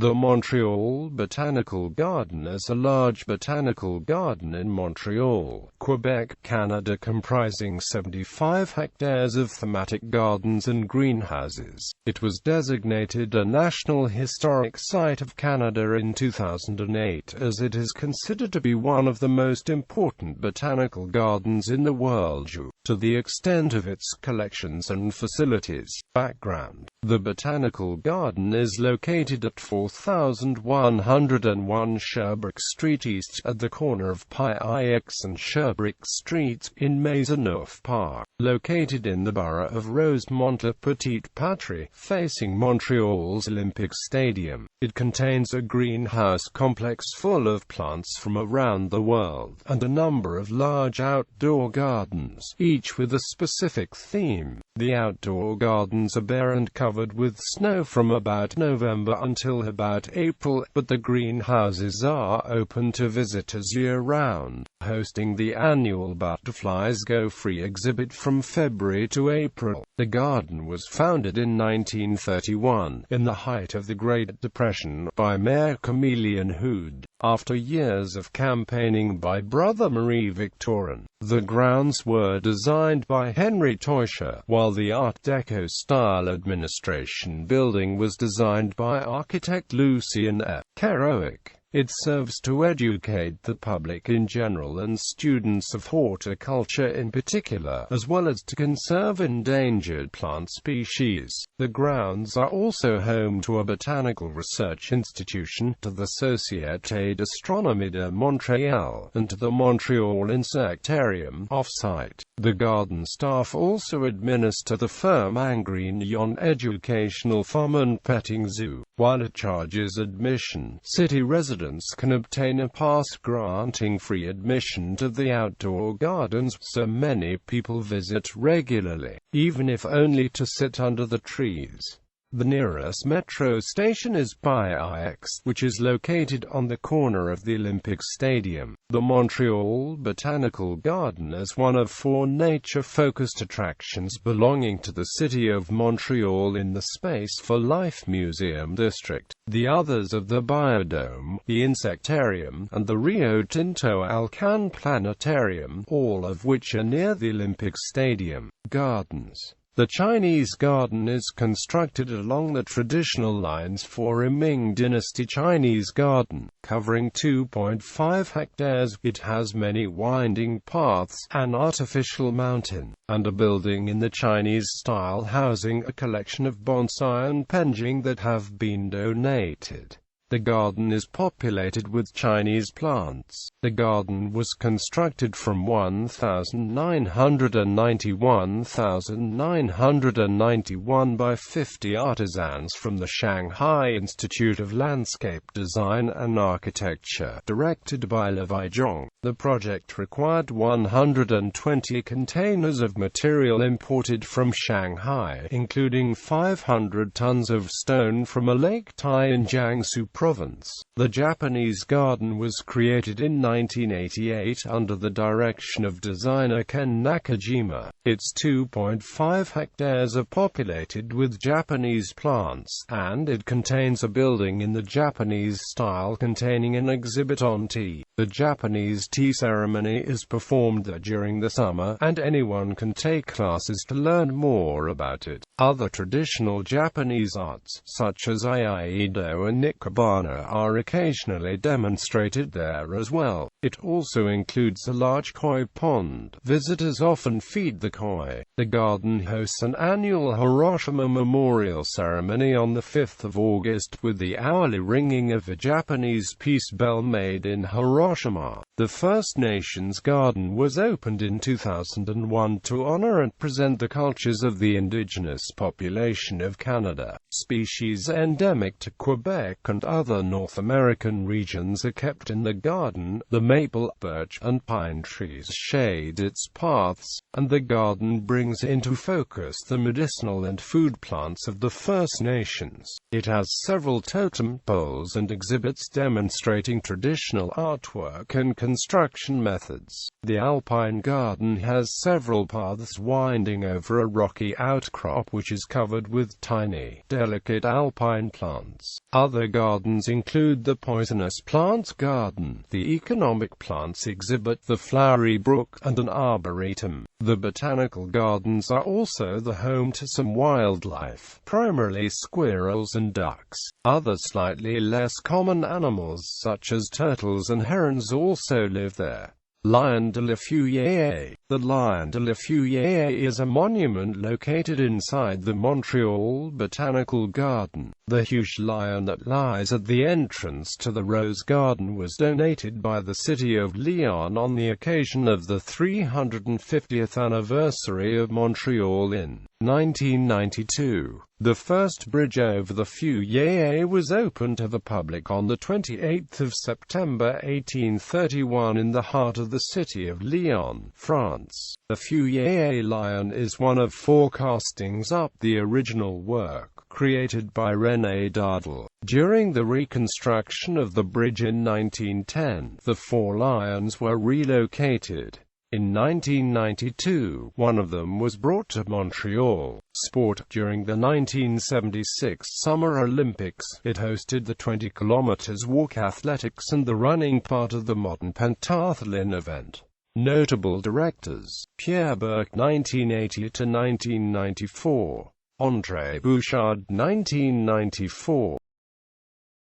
The Montreal Botanical Garden is a large botanical garden in Montreal, Quebec, Canada, comprising 75 hectares of thematic gardens and greenhouses. It was designated a National Historic Site of Canada in 2008, as it is considered to be one of the most important botanical gardens in the world due to the extent of its collections and facilities. Background: the Botanical Garden is located at 4101 Sherbrooke Street East, at the corner of Pix and Sherbrooke Streets, in Maisonneuve Park, located in the borough of Rosemont-le-Petit-Patrie, facing Montreal's Olympic Stadium. It contains a greenhouse complex full of plants from around the world, and a number of large outdoor gardens, each with a specific theme. The outdoor gardens are bare and covered with snow from about November until about April, but the greenhouses are open to visitors year-round, hosting the annual Butterflies Go Free exhibit from February to April. The garden was founded in 1931, in the height of the Great Depression, by Mayor Camillien Hood, after years of campaigning by brother Marie-Victorin. The grounds were designed by Henry Teuscher, while the Art Deco-style administration building was designed by architect Lucien F. GarrettRock. It serves to educate the public in general and students of horticulture in particular, as well as to conserve endangered plant species. The grounds are also home to a botanical research institution, to the Société d'Astronomie de Montréal, and to the Montreal Insectarium, off-site. The garden staff also administer the Firmangrinon Educational Farm and Petting Zoo. While it charges admission, city residents can obtain a pass granting free admission to the outdoor gardens, so many people visit regularly, even if only to sit under the trees. The nearest metro station is Pix, which is located on the corner of the Olympic Stadium. The Montreal Botanical Garden is one of 4 nature-focused attractions belonging to the City of Montreal in the Space for Life Museum District. The others are the Biodome, the Insectarium, and the Rio Tinto Alcan Planetarium, all of which are near the Olympic Stadium. Gardens. The Chinese Garden is constructed along the traditional lines for Ming Dynasty Chinese Garden, covering 2.5 hectares. It has many winding paths, an artificial mountain, and a building in the Chinese style housing a collection of bonsai and penjing that have been donated. The garden is populated with Chinese plants. The garden was constructed from 1991 by 50 artisans from the Shanghai Institute of Landscape Design and Architecture, directed by Levi Zhong. The project required 120 containers of material imported from Shanghai, including 500 tons of stone from a lake Tai in Jiangsu Province. The Japanese garden was created in 1988 under the direction of designer Ken Nakajima. Its 2.5 hectares are populated with Japanese plants, and it contains a building in the Japanese style containing an exhibit on tea. The Japanese tea ceremony is performed there during the summer, and anyone can take classes to learn more about it. Other traditional Japanese arts, such as Iaido and Ikebana, are occasionally demonstrated there as well. It also includes a large koi pond. Visitors often feed the koi. The garden hosts an annual Hiroshima Memorial Ceremony on the 5th of August with the hourly ringing of a Japanese peace bell made in Hiroshima. The First Nations Garden was opened in 2001 to honor and present the cultures of the indigenous population of Canada. Species endemic to Quebec and other North American regions are kept in the garden. The maple, birch, and pine trees shade its paths, and the garden brings into focus the medicinal and food plants of the First Nations. It has several totem poles and exhibits demonstrating traditional artwork artwork and construction methods. The Alpine Garden has several paths winding over a rocky outcrop which is covered with tiny, delicate alpine plants. Other gardens include the Poisonous Plants Garden, the Economic Plants Exhibit, the Flowery Brook, and an arboretum. The botanical gardens are also the home to some wildlife, primarily squirrels and ducks. Other slightly less common animals such as turtles and herons also live there. Lion de la Feuillée. The Lion de la Feuillée is a monument located inside the Montreal Botanical Garden. The huge lion that lies at the entrance to the Rose Garden was donated by the city of Lyon on the occasion of the 350th anniversary of Montreal in 1992. The first bridge over the Feuillée was opened to the public on the 28th of September 1831 in the heart of the city of Lyon, France. The Feuillée lion is one of 4 castings up the original work, created by René Dardel. During the reconstruction of the bridge in 1910, the 4 lions were relocated. In 1992, one of them was brought to Montreal. Sport. During the 1976 Summer Olympics, it hosted the 20 km walk athletics and the running part of the modern pentathlon event. Notable directors: Pierre Burke 1980 to 1994, André Bouchard 1994.